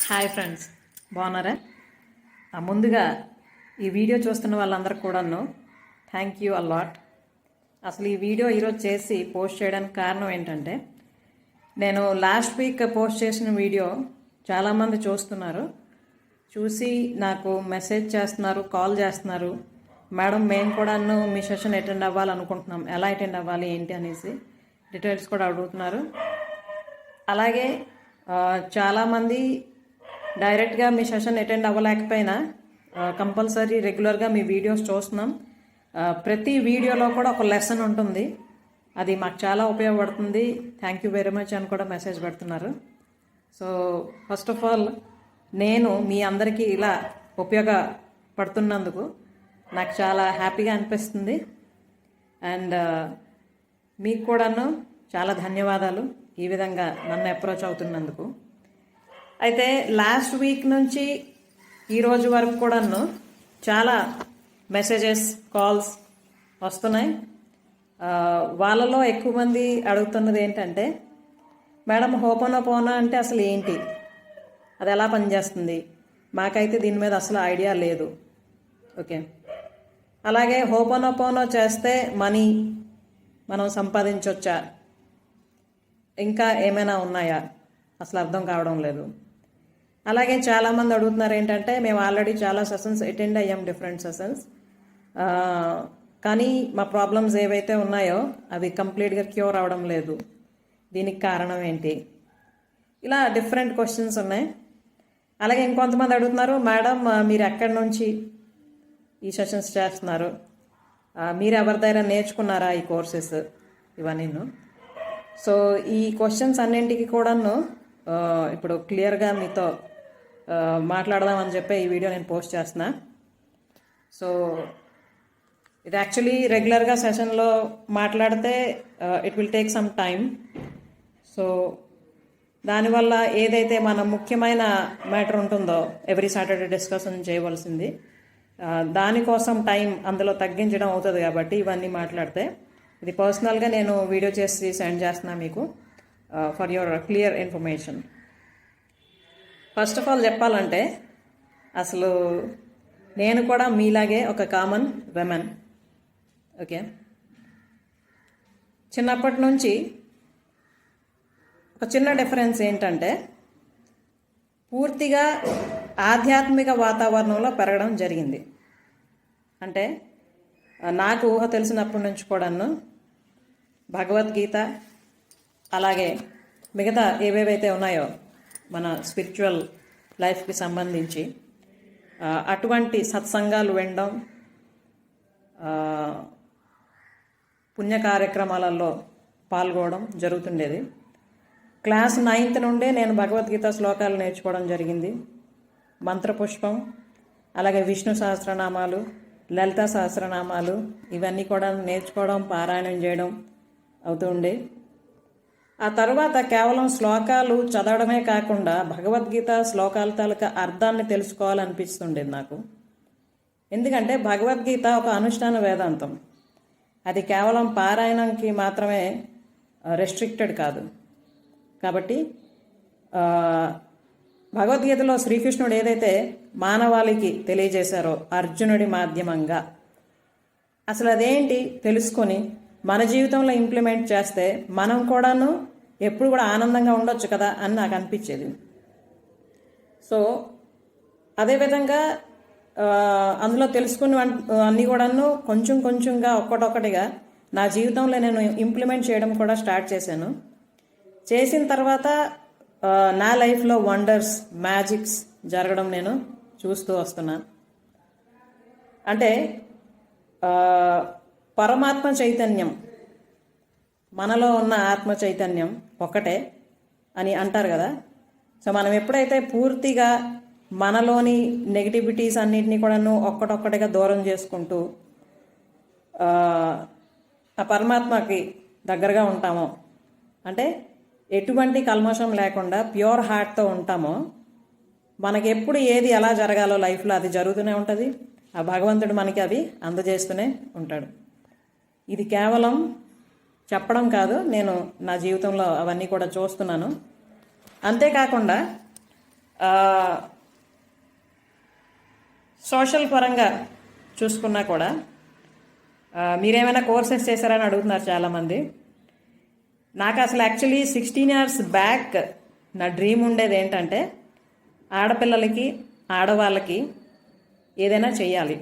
Hi friends, బాగున్నారా? ముందుగా ఈ వీడియో చూస్తున్న వాళ్ళందరూ కూడాను థ్యాంక్ యూ అలాట్. అసలు ఈ వీడియో ఈరోజు చేసి పోస్ట్ చేయడానికి కారణం ఏంటంటే, నేను లాస్ట్ వీక్ పోస్ట్ చేసిన వీడియో చాలామంది చూస్తున్నారు, చూసి నాకు మెసేజ్ చేస్తున్నారు, కాల్ చేస్తున్నారు. మేడం, మేము కూడాను మీ సెషన్ అటెండ్ అవ్వాలనుకుంటున్నాం, ఎలా అటెండ్ అవ్వాలి ఏంటి అనేసి డీటెయిల్స్ కూడా అడుగుతున్నారు. అలాగే చాలామంది డైరెక్ట్గా మీ సెషన్ అటెండ్ అవ్వలేకపోయినా కంపల్సరీ రెగ్యులర్గా మీ వీడియోస్ చూస్తున్నాం. ప్రతి వీడియోలో కూడా ఒక లెసన్ ఉంటుంది, అది మాకు చాలా ఉపయోగపడుతుంది, థ్యాంక్ యూ వెరీ మచ్ అని కూడా మెసేజ్ పెడుతున్నారు. సో ఫస్ట్ ఆఫ్ ఆల్, నేను మీ అందరికీ ఇలా ఉపయోగపడుతున్నందుకు నాకు చాలా హ్యాపీగా అనిపిస్తుంది. అండ్ మీకు కూడాను చాలా ధన్యవాదాలు ఈ విధంగా నన్ను అప్రోచ్ అవుతున్నందుకు. అయితే లాస్ట్ వీక్ నుంచి ఈరోజు వరకు కూడాను చాలా మెసేజెస్, కాల్స్ వస్తున్నాయి. వాళ్ళలో ఎక్కువ మంది అడుగుతున్నది ఏంటంటే, మేడం హోపోనోపోనో అంటే అసలు ఏంటి, అది ఎలా పనిచేస్తుంది, మాకైతే దీని మీద అసలు ఐడియా లేదు. ఓకే, అలాగే హోపోనోపోనో చేస్తే మనీ మనం సంపాదించవచ్చా, ఇంకా ఏమైనా ఉన్నాయా, అసలు అర్థం కావడం లేదు. అలాగే చాలామంది అడుగుతున్నారు ఏంటంటే, మేము ఆల్రెడీ చాలా సెషన్స్ అటెండ్ అయ్యాం, డిఫరెంట్ సెషన్స్, కానీ మా ప్రాబ్లమ్స్ ఏవైతే ఉన్నాయో అవి కంప్లీట్గా క్యూర్ అవడం లేదు, దీనికి కారణం ఏంటి, ఇలా డిఫరెంట్ క్వశ్చన్స్ ఉన్నాయి. అలాగే ఇంకొంతమంది అడుగుతున్నారు, మేడం మీరు ఎక్కడి నుంచి ఈ సెషన్స్ చేస్తున్నారు, మీరు ఎవరి దగ్గర నేర్చుకున్నారా ఈ కోర్సెస్, ఇవన్నీ. సో ఈ క్వశ్చన్స్ అన్నింటికి కూడాను ఇప్పుడు క్లియర్గా మీతో మాట్లాడదామని చెప్పి ఈ వీడియో నేను పోస్ట్ చేస్తున్నా. సో ఇది యాక్చువల్లీ రెగ్యులర్గా సెషన్లో మాట్లాడితే it will take some time. So దానివల్ల ఏదైతే మన ముఖ్యమైన మ్యాటర్ ఉంటుందో ఎవ్రీ సాటర్డే డిస్కషన్ చేయవలసింది, దానికోసం టైం అందులో తగ్గించడం అవుతుంది. కాబట్టి ఇవన్నీ మాట్లాడితే ఇది పర్సనల్గా నేను వీడియో చేసి సెండ్ చేస్తున్నా మీకు for your clear information. First of all చెప్పాలంటే, అసలు నేను కూడా మీలాగే ఒక కామన్ విమెన్. ఓకే, చిన్నప్పటి నుంచి ఒక చిన్న డిఫరెన్స్ ఏంటంటే, పూర్తిగా ఆధ్యాత్మిక వాతావరణంలో పెరగడం జరిగింది. అంటే నాకు ఊహ తెలిసినప్పటి నుంచి కూడాను భగవద్గీత, అలాగే మిగతా ఏవేవైతే ఉన్నాయో మన స్పిరిచువల్ లైఫ్కి సంబంధించి అటువంటి సత్సంగాలు వినడం, పుణ్య కార్యక్రమాలలో పాల్గొనడం జరుగుతుండేది. క్లాస్ 9th నుండే నేను భగవద్గీత శ్లోకాలు నేర్చుకోవడం జరిగింది. మంత్రపుష్పం, అలాగే విష్ణు సహస్రనామాలు, లలిత సహస్రనామాలు, ఇవన్నీ కూడా నేర్చుకోవడం, పారాయణం చేయడం అవుతూ ఉండే. ఆ తర్వాత కేవలం శ్లోకాలు చదవడమే కాకుండా భగవద్గీత శ్లోకాల తాలూకా అర్థాన్ని తెలుసుకోవాలనిపిస్తుండేది నాకు. ఎందుకంటే భగవద్గీత ఒక అనుష్ఠాన వేదాంతం, అది కేవలం పారాయణంకి మాత్రమే రెస్ట్రిక్టెడ్ కాదు. కాబట్టి భగవద్గీతలో శ్రీకృష్ణుడు ఏదైతే మానవాళికి తెలియజేశారో అర్జునుడి మాధ్యమంగా, అసలు అదేంటి తెలుసుకొని మన జీవితంలో ఇంప్లిమెంట్ చేస్తే మనం కూడాను ఎప్పుడు కూడా ఆనందంగా ఉండొచ్చు కదా అని నాకు అనిపించేది. సో అదేవిధంగా అందులో తెలుసుకున్న అన్నీ కూడాను కొంచెం కొంచెంగా ఒక్కటొక్కటిగా నా జీవితంలో నేను ఇంప్లిమెంట్ చేయడం కూడా స్టార్ట్ చేశాను. చేసిన తర్వాత నా లైఫ్లో వండర్స్, మ్యాజిక్స్ జరగడం నేను చూస్తూ వస్తున్నాను. అంటే పరమాత్మ చైతన్యం, మనలో ఉన్న ఆత్మ చైతన్యం ఒకటే అని అంటారు కదా. సో మనం ఎప్పుడైతే పూర్తిగా మనలోని నెగిటివిటీస్ అన్నిటినీ కూడాను ఒక్కటొక్కటిగా దూరం చేసుకుంటూ ఆ పరమాత్మకి దగ్గరగా ఉంటామో, అంటే ఎటువంటి కల్మషం లేకుండా ప్యూర్ హార్ట్తో ఉంటామో, మనకి ఎప్పుడు ఏది ఎలా జరగాలో లైఫ్లో అది జరుగుతూనే ఉంటుంది. ఆ భగవంతుడు మనకి అవి అందజేస్తూనే ఉంటాడు. ఇది కేవలం చెప్పడం కాదు, నేను నా జీవితంలో అవన్నీ కూడా చూస్తున్నాను. అంతేకాకుండా సోషల్ పరంగా చూసుకున్నా కూడా మీరేమైనా కోర్సెస్ చేశారని అడుగుతున్నారు చాలామంది. నాకు అసలు యాక్చువల్లీ 16 years బ్యాక్ నా డ్రీమ్ ఉండేది ఏంటంటే ఆడపిల్లలకి ఆడవాళ్ళకి ఏదైనా చెయ్యాలి.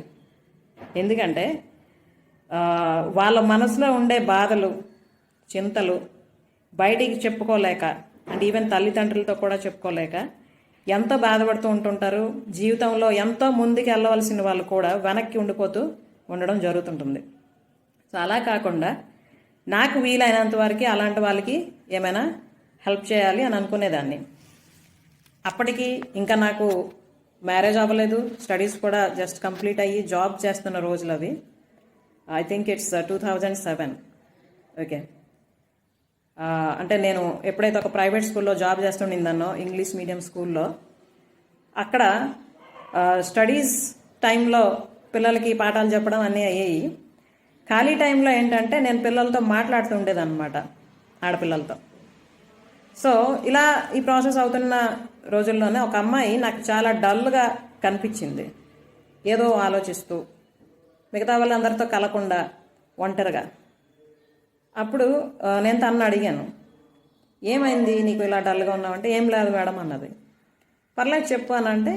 ఎందుకంటే వాళ్ళ మనసులో ఉండే బాధలు చింతలు బయటికి చెప్పుకోలేక అంటే ఈవెన్ తల్లిదండ్రులతో కూడా చెప్పుకోలేక ఎంతో బాధపడుతూ ఉంటుంటారు. జీవితంలో ఎంతో ముందుకు వెళ్ళవలసిన వాళ్ళు కూడా వెనక్కి ఉండిపోతూ ఉండడం జరుగుతుంటుంది. సో అలా కాకుండా నాకు వీలైనంత వరకు అలాంటి వాళ్ళకి ఏమైనా హెల్ప్ చేయాలి అని అనుకునేదాన్ని. అప్పటికి ఇంకా నాకు మ్యారేజ్ అవ్వలేదు, స్టడీస్ కూడా జస్ట్ కంప్లీట్ అయ్యి జాబ్ చేస్తున్న రోజులు అవి. I think it's 2007. ఓకే, అంటే నేను ఎప్పుడైతే ఒక ప్రైవేట్ స్కూల్లో జాబ్ చేస్తుండిందన్నో ఇంగ్లీష్ మీడియం స్కూల్లో, అక్కడ స్టడీస్ టైంలో పిల్లలకి పాఠాలు చెప్పడం అన్నీ అయ్యాయి. ఖాళీ టైంలో ఏంటంటే నేను పిల్లలతో మాట్లాడుతూ ఉండేదన్నమాట, ఆడపిల్లలతో. సో ఇలా ఈ ప్రాసెస్ అవుతున్న రోజుల్లోనే ఒక అమ్మాయి నాకు చాలా డల్గా కనిపించింది, ఏదో ఆలోచిస్తూ, మిగతా వాళ్ళందరితో కలకుండా ఒంటరిగా. అప్పుడు నేను తనను అడిగాను, ఏమైంది నీకు ఇలా డల్గా ఉన్నావంటే, ఏం లేదు మేడం అన్నది. పర్లేదు చెప్పు అని అంటే,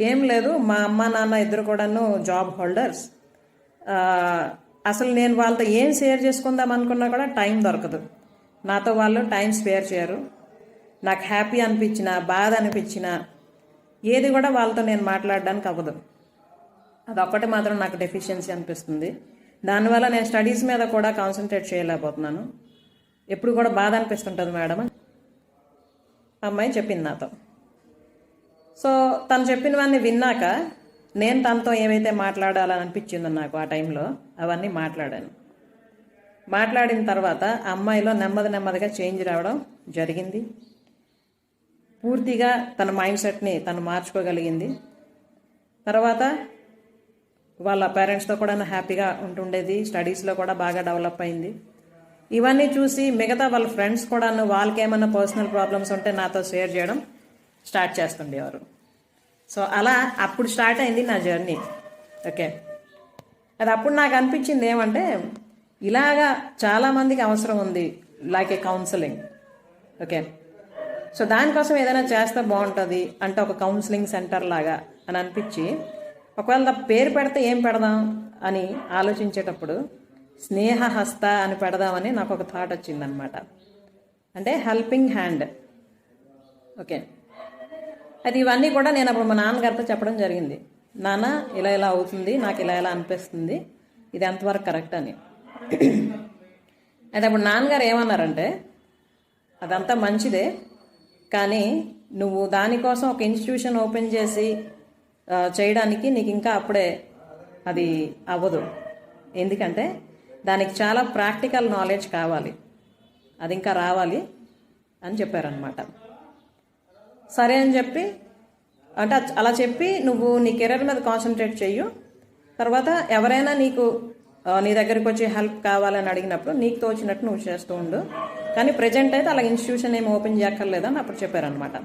ఏం లేదు, మా అమ్మ నాన్న ఇద్దరు కూడాను జాబ్ హోల్డర్స్, అసలు నేను వాళ్ళతో ఏం షేర్ చేసుకుందాం అనుకున్నా కూడా టైం దొరకదు, నాతో వాళ్ళు టైం స్పేర్ చేయరు, నాకు హ్యాపీ అనిపించినా బాధ అనిపించినా ఏది కూడా వాళ్ళతో నేను మాట్లాడడానికి అవ్వదు, అదొక్కటి మాత్రం నాకు డెఫిషియన్సీ అనిపిస్తుంది, దానివల్ల నేను స్టడీస్ మీద కూడా కాన్సన్ట్రేట్ చేయలేకపోతున్నాను, ఎప్పుడు కూడా బాధ అనిపిస్తుంటుంది మేడం అమ్మాయి చెప్పింది నాతో. సో తను చెప్పినవన్నీ విన్నాక నేను తనతో ఏవైతే మాట్లాడాలని అనిపించిందో నాకు ఆ టైంలో అవన్నీ మాట్లాడాను. మాట్లాడిన తర్వాత ఆ అమ్మాయిలో నెమ్మదిగా చేంజ్ రావడం జరిగింది. పూర్తిగా తన మైండ్ సెట్ని తను మార్చుకోగలిగింది. తర్వాత వాళ్ళ పేరెంట్స్తో కూడా హ్యాపీగా ఉంటుండేది, స్టడీస్లో కూడా బాగా డెవలప్ అయింది. ఇవన్నీ చూసి మిగతా వాళ్ళ ఫ్రెండ్స్ కూడా వాళ్ళకి ఏమైనా పర్సనల్ ప్రాబ్లమ్స్ ఉంటే నాతో షేర్ చేయడం స్టార్ట్ చేస్తుండేవారు. సో అలా అప్పుడు స్టార్ట్ అయింది నా జర్నీ. ఓకే, అది అప్పుడు నాకు అనిపించింది ఏమంటే, ఇలాగా చాలామందికి అవసరం ఉంది లైక్ ఏ కౌన్సిలింగ్. ఓకే, సో దానికోసం ఏదైనా చేస్తే బాగుంటుంది అంటే ఒక కౌన్సిలింగ్ సెంటర్ లాగా అని అనిపించి, ఒకవేళ పేరు పెడితే ఏం పెడదాం అని ఆలోచించేటప్పుడు స్నేహహస్త అని పెడదామని నాకు ఒక థాట్ వచ్చిందనమాట. అంటే హెల్పింగ్ హ్యాండ్. ఓకే, అది ఇవన్నీ కూడా నేను అప్పుడు మా నాన్నగారితో చెప్పడం జరిగింది. నాన్న ఇలా ఇలా అవుతుంది, నాకు ఇలా ఇలా అనిపిస్తుంది, ఇది ఎంతవరకు కరెక్ట్ అని. అయితే అప్పుడు నాన్నగారు ఏమన్నారంటే, అదంతా మంచిదే, కానీ నువ్వు దానికోసం ఒక ఇన్స్టిట్యూషన్ ఓపెన్ చేసి చేయడానికి నీకు ఇంకా అప్పుడే అది అవ్వదు, ఎందుకంటే దానికి చాలా ప్రాక్టికల్ నాలెడ్జ్ కావాలి, అది ఇంకా రావాలి అని చెప్పారనమాట. సరే అని చెప్పి, అంటే అలా చెప్పి నువ్వు నీ కెరీర్ మీద కాన్సన్ట్రేట్ చెయ్యు, తర్వాత ఎవరైనా నీకు నీ దగ్గరికి వచ్చి హెల్ప్ కావాలని అడిగినప్పుడు నీకు తోచినట్టు నువ్వు చేస్తూ ఉండు, కానీ ప్రజెంట్ అయితే అలా ఇన్స్టిట్యూషన్ ఏమి ఓపెన్ చేయక్కర్లేదని అప్పుడు చెప్పారనమాట.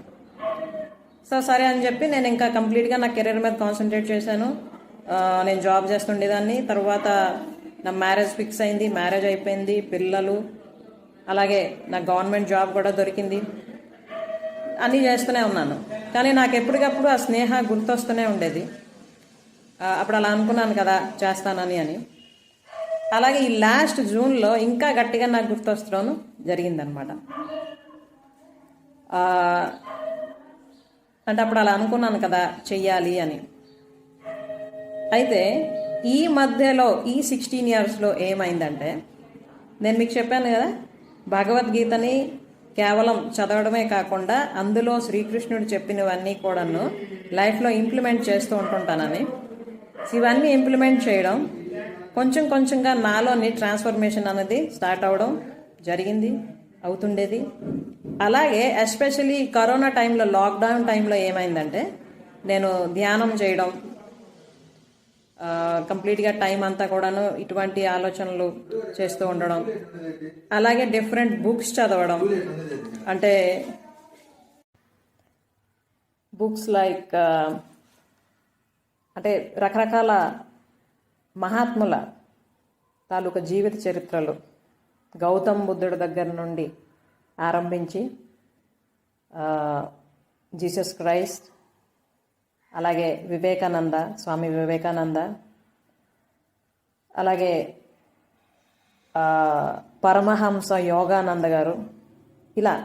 సో సరే అని చెప్పి నేను ఇంకా కంప్లీట్గా నా కెరీర్ మీద కాన్సన్ట్రేట్ చేశాను. నేను జాబ్ చేస్తుండేదాన్ని, తర్వాత నా మ్యారేజ్ ఫిక్స్ అయింది, మ్యారేజ్ అయిపోయింది, పిల్లలు, అలాగే నా గవర్నమెంట్ జాబ్ కూడా దొరికింది, అన్నీ చేస్తూనే ఉన్నాను. కానీ నాకు ఎప్పటికప్పుడు ఆ స్నేహ గుర్తొస్తూనే ఉండేది. అప్పుడు అలా అనుకున్నాను కదా చేస్తానని అని. అలాగే ఈ లాస్ట్ జూన్లో ఇంకా గట్టిగా నాకు గుర్తొస్తడం జరిగిందనమాట. అంటే అప్పుడు అలా అనుకున్నాను కదా చెయ్యాలి అని. అయితే ఈ మధ్యలో ఈ 16 yearsలో ఏమైందంటే, నేను మీకు చెప్పాను కదా భగవద్గీతని కేవలం చదవడమే కాకుండా అందులో శ్రీకృష్ణుడు చెప్పినవన్నీ కూడాను లైఫ్లో ఇంప్లిమెంట్ చేస్తూ ఉంటుంటానని. ఇవన్నీ ఇంప్లిమెంట్ చేయడం కొంచెం కొంచెంగా నాలోని ట్రాన్స్ఫర్మేషన్ అనేది స్టార్ట్ అవ్వడం జరిగింది, అవుతుండేది. అలాగే ఎస్పెషలీ కరోనా టైంలో, లాక్డౌన్ టైంలో ఏమైందంటే, నేను ధ్యానం చేయడం, కంప్లీట్గా టైం అంతా కూడాను ఇటువంటి ఆలోచనలు చేస్తూ ఉండడం, అలాగే డిఫరెంట్ బుక్స్ చదవడం. అంటే బుక్స్ లైక్ అంటే రకరకాల మహాత్ముల తాలూకా జీవిత చరిత్రలు గౌతమ్ బుద్ధుడి దగ్గర నుండి ఆరంభించి జీసస్ క్రైస్ట్, అలాగే వివేకానంద, స్వామి వివేకానంద, అలాగే పరమహంస యోగానంద గారు, ఇలా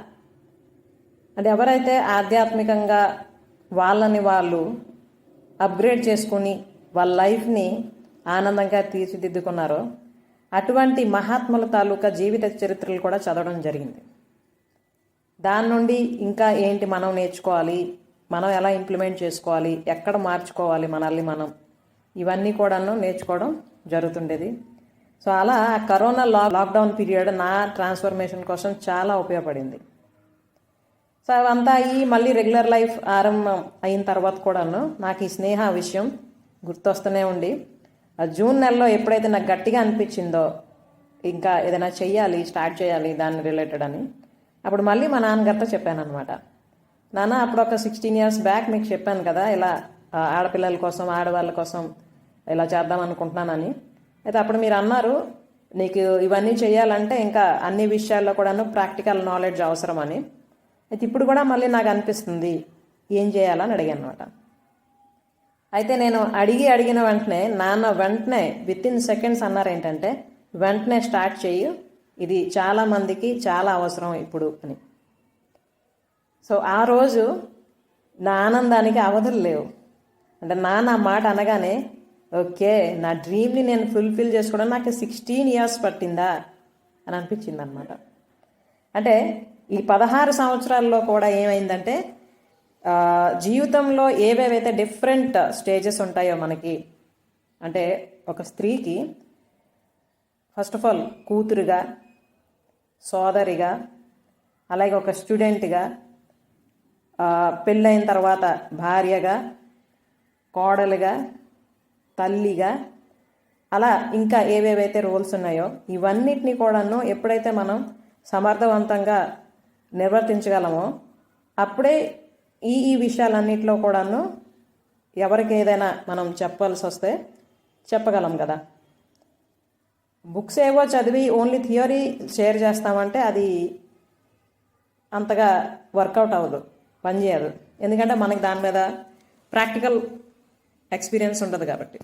అంటే ఎవరైతే ఆధ్యాత్మికంగా వాళ్ళని వాళ్ళు అప్గ్రేడ్ చేసుకుని వాళ్ళ లైఫ్ని ఆనందంగా తీర్చిదిద్దుకున్నారో అటువంటి మహాత్ముల తాలూకా జీవిత చరిత్రలు కూడా చదవడం జరిగింది. దాని నుండి ఇంకా ఏంటి మనం నేర్చుకోవాలి, మనం ఎలా ఇంప్లిమెంట్ చేసుకోవాలి, ఎక్కడ మార్చుకోవాలి మనల్ని మనం, ఇవన్నీ కూడాను నేర్చుకోవడం జరుగుతుండేది. సో అలా కరోనా లాక్డౌన్ పీరియడ్ నా ట్రాన్స్ఫర్మేషన్ కోసం చాలా ఉపయోగపడింది. సో అవంతా అయ్యి మళ్ళీ రెగ్యులర్ లైఫ్ ఆరంభం అయిన తర్వాత కూడాను నాకు ఈ స్నేహ విషయం గుర్తొస్తూనే ఉండి జూన్ నెలలో ఎప్పుడైతే నాకు గట్టిగా అనిపించిందో ఇంకా ఏదైనా చెయ్యాలి, స్టార్ట్ చేయాలి దాన్ని రిలేటెడ్ అని, అప్పుడు మళ్ళీ మా నాన్నగారితో చెప్పాను అనమాట. నాన్న, అప్పుడు ఒక 16 years బ్యాక్ మీకు చెప్పాను కదా ఇలా ఆడపిల్లల కోసం, ఆడవాళ్ళ కోసం ఇలా చేద్దాం అనుకుంటున్నానని. అయితే అప్పుడు మీరు అన్నారు నీకు ఇవన్నీ చేయాలంటే ఇంకా అన్ని విషయాల్లో కూడాను ప్రాక్టికల్ నాలెడ్జ్ అవసరమని. అయితే ఇప్పుడు కూడా మళ్ళీ నాకు అనిపిస్తుంది ఏం చేయాలని అడిగాను అనమాట. అయితే నేను అడిగిన వెంటనే నాన్న వెంటనే వితిన్ సెకండ్స్ అన్నారు ఏంటంటే వెంటనే స్టార్ట్ చెయ్యి, ఇది చాలామందికి చాలా అవసరం ఇప్పుడు అని. సో ఆ రోజు నా ఆనందానికి అవధులు లేవు. అంటే నాన్న మాట అనగానే ఓకే, నా డ్రీమ్ని నేను ఫుల్ఫిల్ చేసుకోవడం నాకు 16 years పట్టిందా అని అనిపించింది అనమాట. అంటే ఈ 16 సంవత్సరాల్లో కూడా ఏమైందంటే జీవితంలో ఏవేవైతే డిఫరెంట్ స్టేజెస్ ఉంటాయో మనకి, అంటే ఒక స్త్రీకి ఫస్ట్ ఆఫ్ ఆల్ కూతురుగా, సోదరిగా, అలాగే ఒక స్టూడెంట్గా, పెళ్ళైన తర్వాత భార్యగా, కోడలుగా, తల్లిగా, అలా ఇంకా ఏవేవైతే రోల్స్ ఉన్నాయో ఇవన్నిటినీ కూడాను ఎప్పుడైతే మనం సమర్థవంతంగా నిర్వర్తించగలమో అప్పుడే ఈ విషయాలన్నింటిలో కూడాను ఎవరికి ఏదైనా మనం చెప్పాల్సి వస్తే చెప్పగలం కదా. బుక్స్ ఏవో చదివి ఓన్లీ థియరీ షేర్ చేస్తామంటే అది అంతగా వర్కౌట్ అవ్వదు, పనిచేయదు. ఎందుకంటే మనకి దాని మీద ప్రాక్టికల్ ఎక్స్పీరియన్స్ ఉంటుంది కాబట్టి.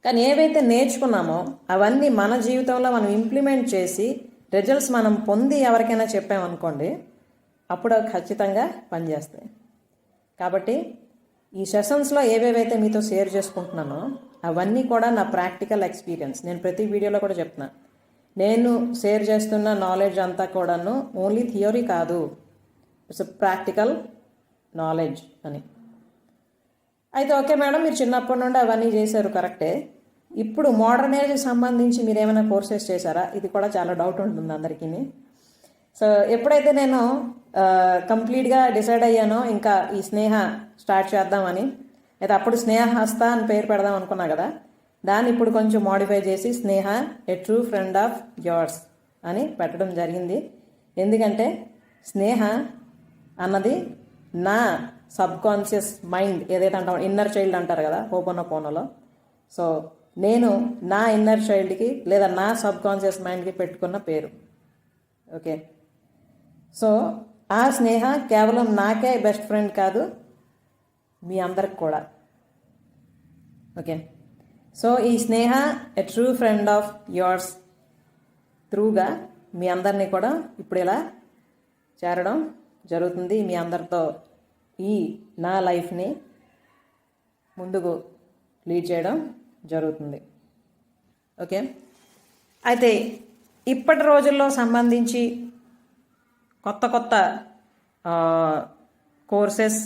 కానీ ఏవైతే నేర్చుకున్నామో అవన్నీ మన జీవితంలో మనం ఇంప్లిమెంట్ చేసి రిజల్ట్స్ మనం పొంది ఎవరికైనా చెప్పామనుకోండి, అప్పుడు అవి ఖచ్చితంగా పనిచేస్తాయి. కాబట్టి ఈ సెషన్స్లో ఏవేవైతే మీతో షేర్ చేసుకుంటున్నానో అవన్నీ కూడా నా ప్రాక్టికల్ ఎక్స్పీరియన్స్. నేను ప్రతి వీడియోలో కూడా చెప్తున్నా, నేను షేర్ చేస్తున్న నాలెడ్జ్ అంతా కూడాను ఓన్లీ థియరీ కాదు, ఇట్స్ ప్రాక్టికల్ నాలెడ్జ్ అని. అయితే ఓకే మేడం, మీరు చిన్నప్పటి నుండి అవన్నీ చేశారు కరెక్టే, ఇప్పుడు మోడర్న్ ఏజ్ సంబంధించి మీరు ఏమైనా కోర్సెస్ చేశారా? ఇది కూడా చాలా డౌట్ ఉంటుంది అందరికీ. సో ఎప్పుడైతే నేను కంప్లీట్గా డిసైడ్ అయ్యానో ఇంకా ఈ స్నేహ స్టార్ట్ చేద్దామని, అయితే అప్పుడు స్నేహ హస్త అని పేరు పెడదాం అనుకున్నా కదా, దాన్ని ఇప్పుడు కొంచెం మోడిఫై చేసి Sneha a true friend of yours అని పెట్టడం జరిగింది. ఎందుకంటే స్నేహ అన్నది నా సబ్కాన్షియస్ మైండ్ ఏదైతే అంటామో, ఇన్నర్ చైల్డ్ అంటారు కదా హోపోనోపోనోలో, సో నేను నా ఇన్నర్ చైల్డ్కి లేదా నా సబ్కాన్షియస్ మైండ్కి పెట్టుకున్న పేరు. ఓకే, సో ఆ స్నేహ కేవలం నాకే బెస్ట్ ఫ్రెండ్ కాదు, మీ అందరికి కూడా. ఓకే, సో ఈ Sneha a true friend of yours త్రూగా మీ అందరినీ కూడా ఇప్పుడు ఇలా చేరడం జరుగుతుంది. మీ అందరితో ఈ నా లైఫ్ని ముందుకు లీడ్ చేయడం జరుగుతుంది. ఓకే, అయితే ఇప్పటి రోజుల్లో సంబంధించి కొత్త కొత్త కోర్సెస్,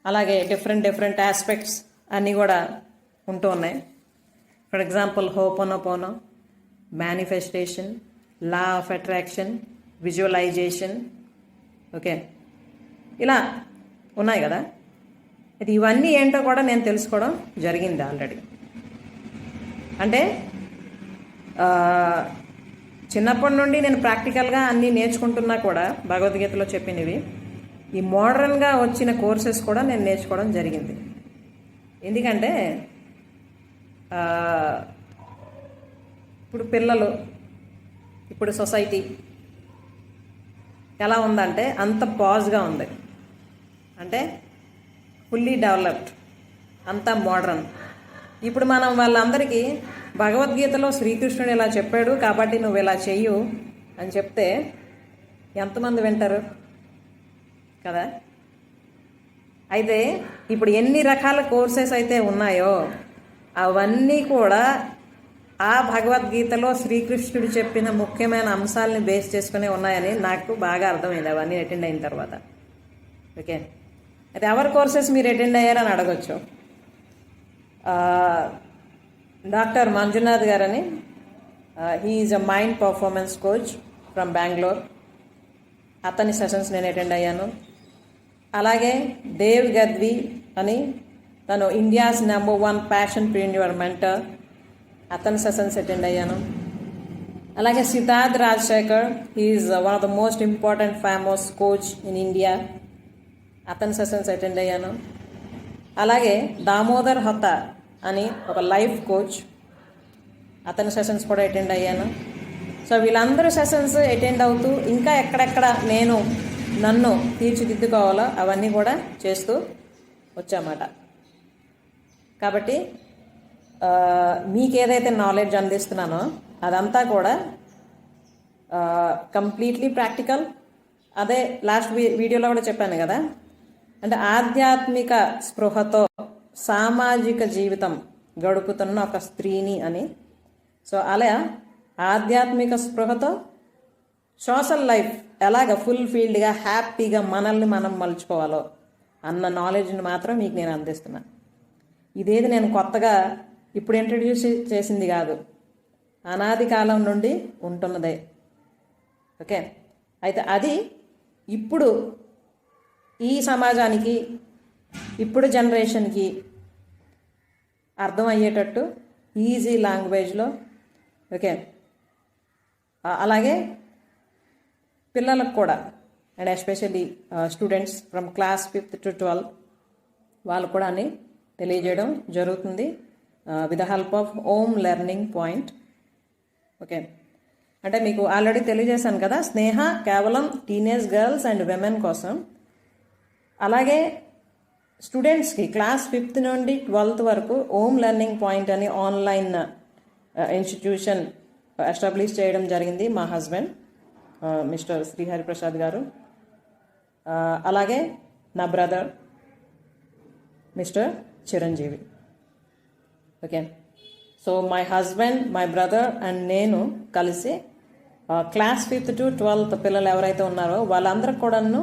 అలాగే డిఫరెంట్ ఆస్పెక్ట్స్ అన్నీ కూడా ఉంటూ ఉన్నాయి. For example hooponopono, manifestation, law of attraction, visualisation, okay, ఇలా ఉన్నాయి కదా. ఇది ఇవన్నీ ఏంటో కూడా నేను తెలుసుకోవడం జరిగింది ఆల్రెడీ. అంటే చిన్నప్పటి నుండి నేను ప్రాక్టికల్గా అన్నీ నేర్చుకుంటున్నా కూడా భగవద్గీతలో చెప్పినవి, ఈ మోడర్న్గా వచ్చిన కోర్సెస్ కూడా నేను నేర్చుకోవడం జరిగింది. ఎందుకంటే ఆ, ఇప్పుడు పిల్లలు, ఇప్పుడు సొసైటీ ఎలా ఉందంటే అంత పాజ్గా ఉంది. అంటే ఫుల్లీ డెవలప్డ్, అంతా మోడర్న్. ఇప్పుడు మనం వాళ్ళందరికీ భగవద్గీతలో శ్రీకృష్ణుడు ఇలా చెప్పాడు కాబట్టి నువ్వు ఇలా చెయ్యు అని చెప్తే ఎంతమంది వింటారు కదా? అయితే ఇప్పుడు ఎన్ని రకాల కోర్సెస్ అయితే ఉన్నాయో అవన్నీ కూడా ఆ భగవద్గీతలో శ్రీకృష్ణుడు చెప్పిన ముఖ్యమైన అంశాలని బేస్ చేసుకునే ఉన్నాయని నాకు బాగా అర్థమైంది అవన్నీ అటెండ్ అయిన తర్వాత. ఓకే, అయితే ఎవరి కోర్సెస్ మీరు అటెండ్ అయ్యారని అడగచ్చు. డాక్టర్ మంజునాథ్ గారని, he is a mind performance coach from Bengaluru. అతని సెషన్స్ నేను అటెండ్ అయ్యాను. అలాగే దేవ్ గద్వి అని, తను ఇండియాస్ #1 ప్యాషన్ ప్రీన్యూర్ మెంటర్, అతని సెషన్స్ అటెండ్ అయ్యాను. అలాగే Siddharth Rajasekhar, he's one of the most important famous coach in India, అతని సెషన్స్ అటెండ్ అయ్యాను. అలాగే దామోదర్ హతా అని ఒక లైఫ్ కోచ్, అతని సెషన్స్ కూడా అటెండ్ అయ్యాను. సో వీళ్ళందరూ సెషన్స్ అటెండ్ అవుతూ ఇంకా ఎక్కడెక్కడ నన్ను తీర్చిదిద్దుకోవాలో అవన్నీ కూడా చేస్తూ వచ్చామాట. కాబట్టి మీకు ఏదైతే నాలెడ్జ్ అందిస్తున్నానో అదంతా కూడా కంప్లీట్లీ ప్రాక్టికల్. అదే లాస్ట్ వీడియోలో కూడా చెప్పాను కదా, అంటే ఆధ్యాత్మిక స్పృహతో సామాజిక జీవితం గడుపుతున్న ఒక స్త్రీని అని. సో అలా ఆధ్యాత్మిక స్పృహతో సోషల్ లైఫ్ ఎలాగ ఫుల్ఫీల్డ్గా హ్యాపీగా మనల్ని మనం మలుచుకోవాలో అన్న నాలెడ్జ్ని మాత్రం మీకు నేను అందిస్తున్నాను. ఇదేది నేను కొత్తగా ఇప్పుడు ఇంట్రడ్యూస్ చేసింది కాదు, అనాది కాలం నుండి ఉంటున్నదే. ఓకే, అయితే అది ఇప్పుడు ఈ సమాజానికి, ఇప్పుడు జనరేషన్కి అర్థమయ్యేటట్టు ఈజీ లాంగ్వేజ్లో, ఓకే, అలాగే పిల్లలకు కూడా, and especially students from class 5th to 12 వాళ్ళు కూడా అని తెలియజేయడం జరుగుతుంది with the help of ohm learning point. Okay, అంటే మీకు ఆల్రెడీ తెలియజేశాను కదా, స్నేహ కేవలం టీనేజ్ గర్ల్స్ అండ్ విమెన్ కోసం. అలాగే స్టూడెంట్స్కి క్లాస్ 5th నుండి 12th వరకు ఓమ్ లెర్నింగ్ పాయింట్ అని ఆన్లైన్ ఇన్స్టిట్యూషన్ ఎస్టాబ్లిష్ చేయడం జరిగింది మా హస్బెండ్ మిస్టర్ శ్రీహరిప్రసాద్ గారు. అలాగే నా brother mister Chiranjeevi. Okay, so my husband, my brother and నేను కలిసి క్లాస్ 5th to 12th పిల్లలు ఎవరైతే ఉన్నారో వాళ్ళందరికి కూడాను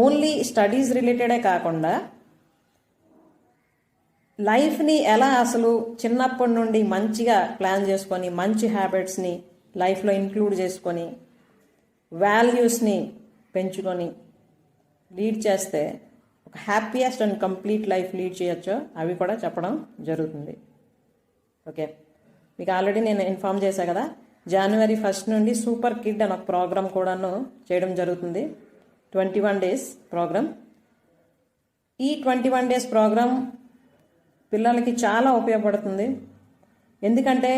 ఓన్లీ స్టడీస్ రిలేటెడే కాకుండా లైఫ్ని ఎలా అసలు చిన్నప్పటి నుండి మంచిగా ప్లాన్ చేసుకొని మంచి హ్యాబిట్స్ని లైఫ్లో ఇంక్లూడ్ చేసుకొని వాల్యూస్ని పెంచుకొని లీడ్ చేస్తే ఒక happiest and complete life lead చేయొచ్చో అవి కూడా చెప్పడం జరుగుతుంది. ఓకే, మీకు ఆల్రెడీ నేను ఇన్ఫామ్ చేశాను కదా, January 1st నుండి సూపర్ కిడ్ అని ఒక ప్రోగ్రామ్ కూడాను చేయడం జరుగుతుంది. 21 days ప్రోగ్రామ్. ఈ 21 days ప్రోగ్రామ్ పిల్లలకి చాలా ఉపయోగపడుతుంది. ఎందుకంటే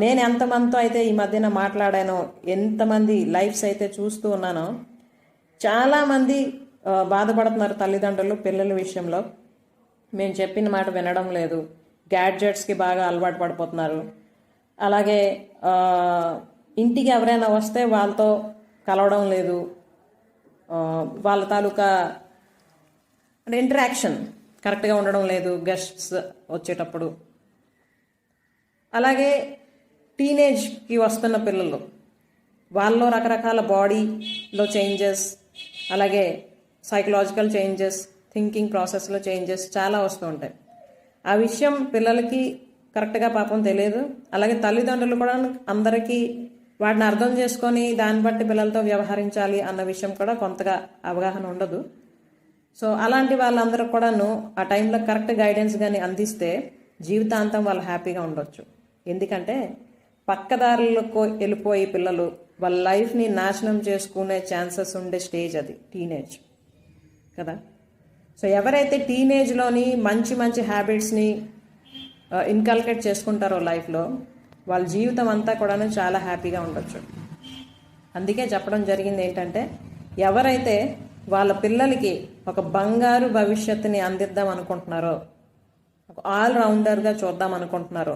నేను ఎంతమందితో అయితే ఈ మధ్యన మాట్లాడానో, ఎంతమంది లైఫ్స్ అయితే చూస్తూ ఉన్నానో, చాలామంది బాధపడుతున్నారు తల్లిదండ్రులు పిల్లల విషయంలో. మేము చెప్పిన మాట వినడం లేదు, గ్యాడ్జెట్స్కి బాగా అలవాటు పడిపోతున్నారు. అలాగే ఇంటికి ఎవరైనా వస్తే వాళ్ళతో కలవడం లేదు, వాళ్ళ తాలూకా అంటే ఇంటరాక్షన్ కరెక్ట్గా ఉండడం లేదు గెస్ట్స్ వచ్చేటప్పుడు. అలాగే టీనేజ్కి వస్తున్న పిల్లలు, వాళ్ళలో రకరకాల బాడీలో చేంజెస్, అలాగే సైకలాజికల్ చేంజెస్, థింకింగ్ ప్రాసెస్లో చేంజెస్ చాలా వస్తూ ఉంటాయి. ఆ విషయం పిల్లలకి కరెక్ట్గా పాపం తెలియదు. అలాగే తల్లిదండ్రులు కూడా అందరికీ వాటిని అర్థం చేసుకొని దాన్ని బట్టి పిల్లలతో వ్యవహరించాలి అన్న విషయం కూడా కొంతగా అవగాహన ఉండదు. సో అలాంటి వాళ్ళందరూ కూడాను ఆ టైంలో కరెక్ట్ గైడెన్స్ కానీ అందిస్తే జీవితాంతం వాళ్ళు హ్యాపీగా ఉండొచ్చు. ఎందుకంటే పక్కదారులకు వెళ్ళిపోయి పిల్లలు వాళ్ళ లైఫ్ని నాశనం చేసుకునే ఛాన్సెస్ ఉండే స్టేజ్ అది టీనేజ్ కదా. సో ఎవరైతే టీనేజ్లోని మంచి మంచి హ్యాబిట్స్ని ఇన్కల్కేట్ చేసుకుంటారో లైఫ్లో, వాళ్ళ జీవితం అంతా కూడాను చాలా హ్యాపీగా ఉండొచ్చు. అందుకే చెప్పడం జరిగింది ఏంటంటే, ఎవరైతే వాళ్ళ పిల్లలకి ఒక బంగారు భవిష్యత్తుని అందిద్దాం అనుకుంటున్నారో, ఒక ఆల్రౌండర్గా చూద్దాం అనుకుంటున్నారో,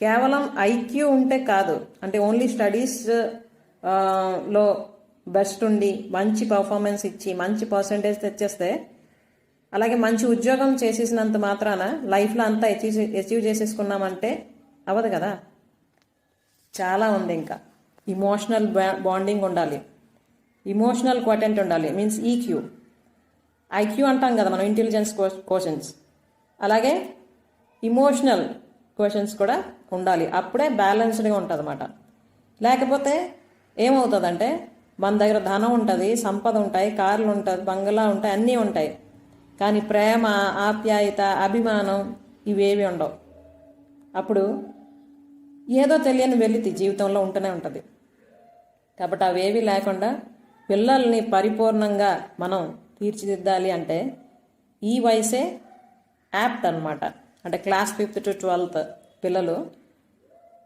కేవలం ఐక్యూ ఉంటే కాదు, అంటే ఓన్లీ స్టడీస్ లో బెస్ట్ ఉండి మంచి పర్ఫార్మెన్స్ ఇచ్చి మంచి పర్సంటేజ్ తెచ్చేస్తే, అలాగే మంచి ఉద్యోగం చేసేసినంత మాత్రాన లైఫ్లో అంతా అచీవ్ చేసేసుకున్నామంటే అవ్వదు కదా. చాలా ఉంది. ఇంకా ఇమోషనల్ బాండింగ్ ఉండాలి, ఇమోషనల్ క్వాటెంట్ ఉండాలి, మీన్స్ ఈక్యూ. ఐక్యూ అంటాం కదా మనం, ఇంటెలిజెన్స్ క్వశ్చన్స్. అలాగే ఇమోషనల్ క్వశ్చన్స్ కూడా ఉండాలి. అప్పుడే బ్యాలెన్స్డ్గా ఉంటుంది అన్నమాట. లేకపోతే ఏమవుతుందంటే, మన దగ్గర ధనం ఉంటుంది, సంపద ఉంటాయి, కార్లు ఉంటుంది, బంగ్లా ఉంటాయి, అన్నీ ఉంటాయి, కానీ ప్రేమ, ఆప్యాయత, అభిమానం ఇవేవి ఉండవు. అప్పుడు ఏదో తెలియని వెలితి జీవితంలో ఉంటూనే ఉంటుంది. కాబట్టి అవేవి లేకుండా పిల్లల్ని పరిపూర్ణంగా మనం తీర్చిదిద్దాలి అంటే ఈ వయసే యాప్ట్ అనమాట. అంటే క్లాస్ 5th to 12th పిల్లలు,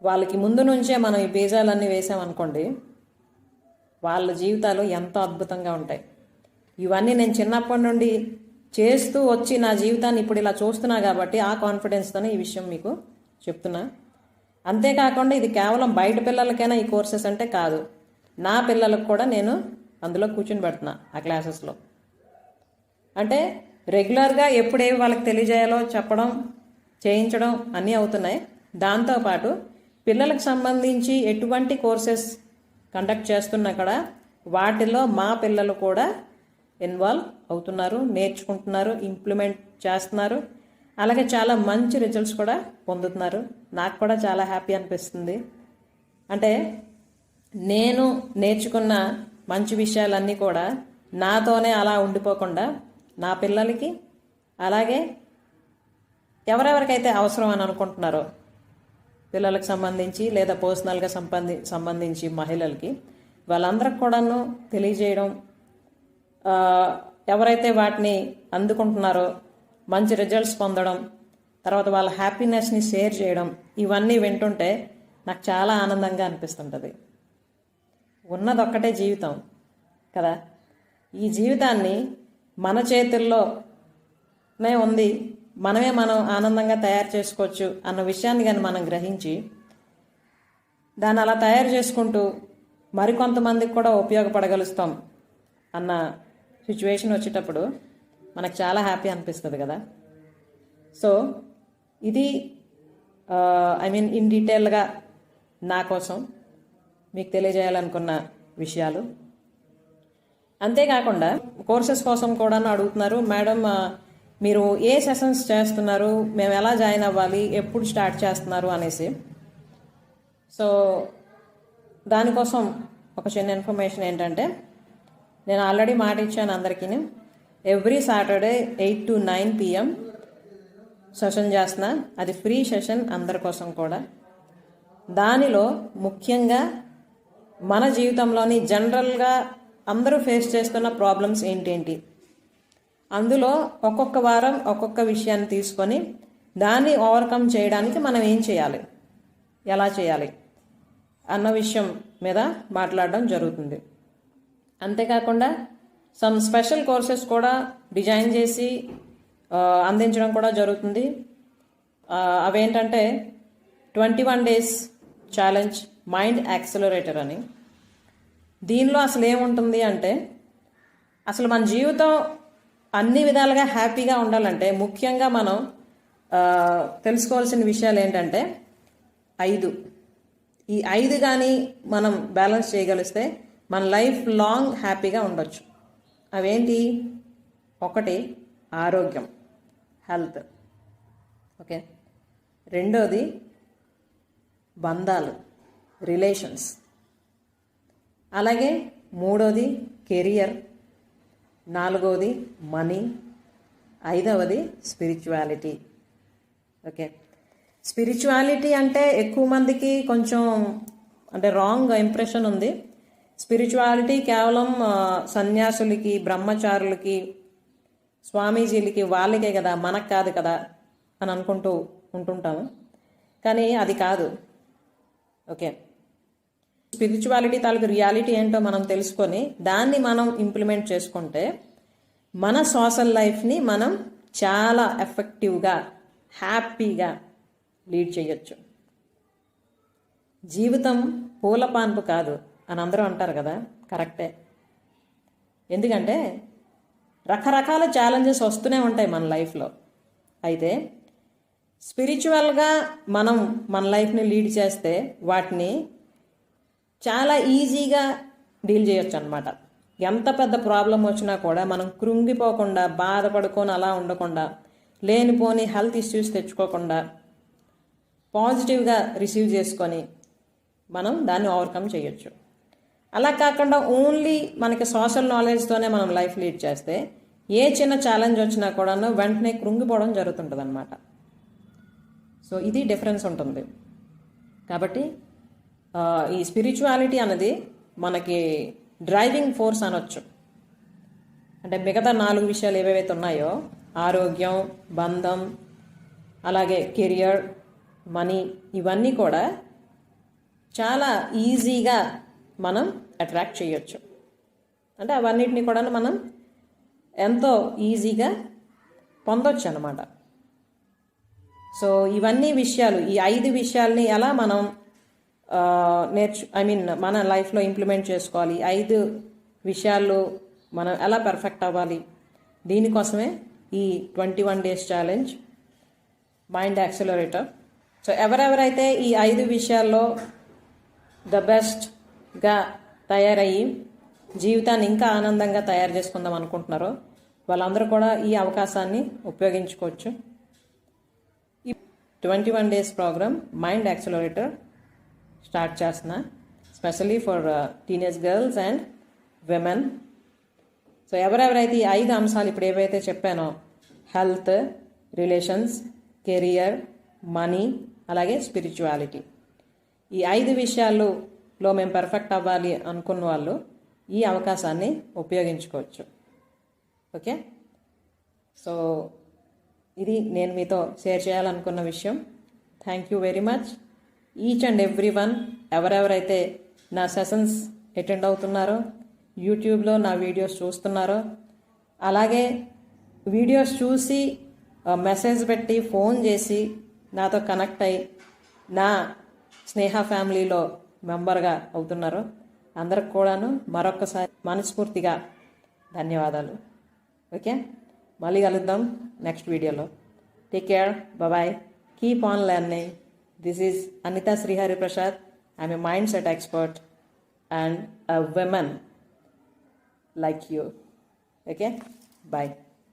వాళ్ళకి ముందు నుంచే మనం ఈ బీజాలన్నీ వేసామనుకోండి, వాళ్ళ జీవితాలు ఎంతో అద్భుతంగా ఉంటాయి. ఇవన్నీ నేను చిన్నప్పటి నుండి చేస్తూ వచ్చి నా జీవితాన్ని ఇప్పుడు ఇలా చూస్తున్నా కాబట్టి ఆ కాన్ఫిడెన్స్తోనే ఈ విషయం మీకు చెప్తున్నా. అంతేకాకుండా ఇది కేవలం బయట పిల్లలకైనా ఈ కోర్సెస్ అంటే కాదు, నా పిల్లలకు కూడా నేను అందులో కూర్చుని పెడుతున్నా ఆ క్లాసెస్లో. అంటే రెగ్యులర్గా ఎప్పుడేవి వాళ్ళకి తెలియజేయాలో చెప్పడం, చేయించడం అన్నీ అవుతున్నాయి. దాంతోపాటు పిల్లలకు సంబంధించి ఎటువంటి కోర్సెస్ కండక్ట్ చేస్తున్నా కూడా వాటిలో మా పిల్లలు కూడా ఇన్వాల్వ్ అవుతున్నారు, నేర్చుకుంటున్నారు, ఇంప్లిమెంట్ చేస్తున్నారు. అలాగే చాలా మంచి రిజల్ట్స్ కూడా పొందుతున్నారు. నాకు కూడా చాలా హ్యాపీ అనిపిస్తుంది. అంటే నేను నేర్చుకున్న మంచి విషయాలన్నీ కూడా నాతోనే అలా ఉండిపోకుండా నా పిల్లలకి, అలాగే ఎవరెవరికైతే అవసరం అని అనుకుంటున్నారో పిల్లలకు సంబంధించి లేదా పర్సనల్గా సంబంధించి మహిళలకి, వాళ్ళందరికి కూడాను తెలియజేయడం, ఎవరైతే వాటిని అందుకుంటున్నారో మంచి రిజల్ట్స్ పొందడం, తర్వాత వాళ్ళ హ్యాపీనెస్ని షేర్ చేయడం, ఇవన్నీ వింటుంటే నాకు చాలా ఆనందంగా అనిపిస్తుంటుంది. ఉన్నదొక్కటే జీవితం కదా, ఈ జీవితాన్ని మన చేతుల్లోనే ఉంది, మనం ఆనందంగా తయారు చేసుకోవచ్చు అన్న విషయాన్ని కానీ మనం గ్రహించి దాన్ని అలా తయారు చేసుకుంటూ మరికొంతమందికి కూడా ఉపయోగపడగలుస్తాం అన్న సిచ్యువేషన్ వచ్చేటప్పుడు మనకు చాలా హ్యాపీ అనిపిస్తుంది కదా. సో ఇది ఇన్ డీటెయిల్గా నా కోసం మీకు తెలియజేయాలనుకున్న విషయాలు. అంతేకాకుండా కోర్సెస్ కోసం కూడా అడుగుతున్నారు, మేడం మీరు ఏ సెషన్స్ చేస్తున్నారు, మేము ఎలా జాయిన్ అవ్వాలి, ఎప్పుడు స్టార్ట్ చేస్తున్నారు అనేసి. సో దానికోసం ఒక చిన్న ఇన్ఫర్మేషన్ ఏంటంటే, నేను ఆల్రెడీ మాట ఇచ్చాను అందరికీ, every Saturday 8 to 9 PM session చేస్తున్నా. అది ఫ్రీ సెషన్ అందరి కోసం కూడా. దానిలో ముఖ్యంగా మన జీవితంలోని జనరల్గా అందరూ ఫేస్ చేస్తున్న ప్రాబ్లమ్స్ ఏంటేంటి, అందులో ఒక్కొక్క వారం ఒక్కొక్క విషయాన్ని తీసుకొని దాన్ని ఓవర్కమ్ చేయడానికి మనం ఏం చేయాలి, ఎలా చేయాలి అన్న విషయం మీద మాట్లాడడం జరుగుతుంది. అంతేకాకుండా సమ్ స్పెషల్ కోర్సెస్ కూడా డిజైన్ చేసి అందించడం కూడా జరుగుతుంది. అవేంటంటే 21 days ఛాలెంజ్ మైండ్ యాక్సిలరేటర్ అని. దీనిలో అసలు ఏముంటుంది అంటే, అసలు మన జీవితం అన్ని విధాలుగా హ్యాపీగా ఉండాలంటే ముఖ్యంగా మనం తెలుసుకోవాల్సిన విషయాలు ఏంటంటే 5. ఈ 5 కానీ మనం బ్యాలెన్స్ చేయగలిస్తే మన లైఫ్ లాంగ్ హ్యాపీగా ఉండొచ్చు. అవేంటి? 1 ఆరోగ్యం, హెల్త్. ఓకే. 2ది బంధాలు, రిలేషన్స్. అలాగే 3ది కెరియర్. 4ది మనీ. 5వది స్పిరిచువాలిటీ. ఓకే. స్పిరిచువాలిటీ అంటే ఎక్కువ మందికి కొంచెం అంటే రాంగ్ ఇంప్రెషన్ ఉంది. స్పిరిచువాలిటీ కేవలం సన్యాసులకి, బ్రహ్మచారులకి, స్వామీజీలకి వాళ్ళకే కదా, మనకు కాదు కదా అని అనుకుంటూ ఉంటుంటాము. కానీ అది కాదు. ఓకే, స్పిరిచువాలిటీ తాలూకు రియాలిటీ ఏంటో మనం తెలుసుకొని దాన్ని మనం ఇంప్లిమెంట్ చేసుకుంటే మన సోషల్ లైఫ్ని మనం చాలా ఎఫెక్టివ్గా, హ్యాపీగా లీడ్ చేయొచ్చు. జీవితం పూల పాన్పు కాదు అని అందరూ అంటారు కదా, కరెక్టే. ఎందుకంటే రకరకాల ఛాలెంజెస్ వస్తూనే ఉంటాయి మన లైఫ్లో. అయితే స్పిరిచువల్గా మనం మన లైఫ్ని లీడ్ చేస్తే వాటిని చాలా ఈజీగా డీల్ చేయొచ్చు అనమాట. ఎంత పెద్ద ప్రాబ్లం వచ్చినా కూడా మనం కృంగిపోకుండా, బాధపడుకొని అలా ఉండకుండా, లేనిపోని హెల్త్ ఇష్యూస్ తెచ్చుకోకుండా పాజిటివ్గా రిసీవ్ చేసుకొని మనం దాన్ని ఓవర్కమ్ చేయొచ్చు. అలా కాకుండా ఓన్లీ మనకి సోషల్ నాలెడ్జ్తోనే మనం లైఫ్ లీడ్ చేస్తే ఏ చిన్న ఛాలెంజ్ వచ్చినా కూడా వెంటనే కృంగిపోవడం జరుగుతుంటుంది అనమాట. సో ఇది డిఫరెన్స్ ఉంటుంది. కాబట్టి ఈ స్పిరిచువాలిటీ అనేది మనకి డ్రైవింగ్ ఫోర్స్ అనొచ్చు. అంటే మిగతా 4 విషయాలు ఏవేవైతే ఉన్నాయో, ఆరోగ్యం, బంధం, అలాగే కెరియర్, మనీ, ఇవన్నీ కూడా చాలా ఈజీగా మనం అట్రాక్ట్ చేయొచ్చు. అంటే అవన్నిటిని కూడా మనం ఎంతో ఈజీగా పొందొచ్చు అన్నమాట. సో ఇవన్నీ విషయాలు, ఈ 5 విషయాల్ని ఎలా మనం మన లైఫ్లో ఇంప్లిమెంట్ చేసుకోవాలి, 5 విషయాలు మనం ఎలా పర్ఫెక్ట్ అవ్వాలి, దీనికోసమే ఈ 21 days challenge mind accelerator. So ఎవరెవరైతే ఈ 5 విషయాల్లో ద బెస్ట్గా తయారయ్యి జీవితాన్ని ఇంకా ఆనందంగా తయారు చేసుకుందాం అనుకుంటున్నారో వాళ్ళందరూ కూడా ఈ అవకాశాన్ని ఉపయోగించుకోవచ్చు. ఈ 21 days program mind accelerator start చేస్తున్నా, specially for teenage girls and women. So ఎవరెవరైతే ఈ 5 అంశాలు ఇప్పుడు ఏవైతే చెప్పానో, హెల్త్, రిలేషన్స్, కెరియర్, మనీ, అలాగే స్పిరిచువాలిటీ, ఈ 5 విషయాల్లో మేము పర్ఫెక్ట్ అవ్వాలి అనుకున్న వాళ్ళు ఈ అవకాశాన్ని ఉపయోగించుకోవచ్చు. ఓకే, సో ఇది నేను మీతో షేర్ చేయాలనుకున్న విషయం. Thank you very much each and every one. ఎవరెవరైతే నా సెషన్స్ అటెండ్ అవుతున్నారో, యూట్యూబ్లో నా వీడియోస్ చూస్తున్నారో, అలాగే వీడియోస్ చూసి మెసేజ్ పెట్టి ఫోన్ చేసి నాతో కనెక్ట్ అయ్యి నా స్నేహ ఫ్యామిలీలో మెంబర్గా అవుతున్నారో అందరికి కూడాను మరొకసారి మనస్ఫూర్తిగా ధన్యవాదాలు. ఓకే, మళ్ళీ కలుద్దాం నెక్స్ట్ వీడియోలో. Take care, bye, keep on learning. This is Anita Srihari Prasad. I'm a mindset expert and a woman like you. Okay, bye.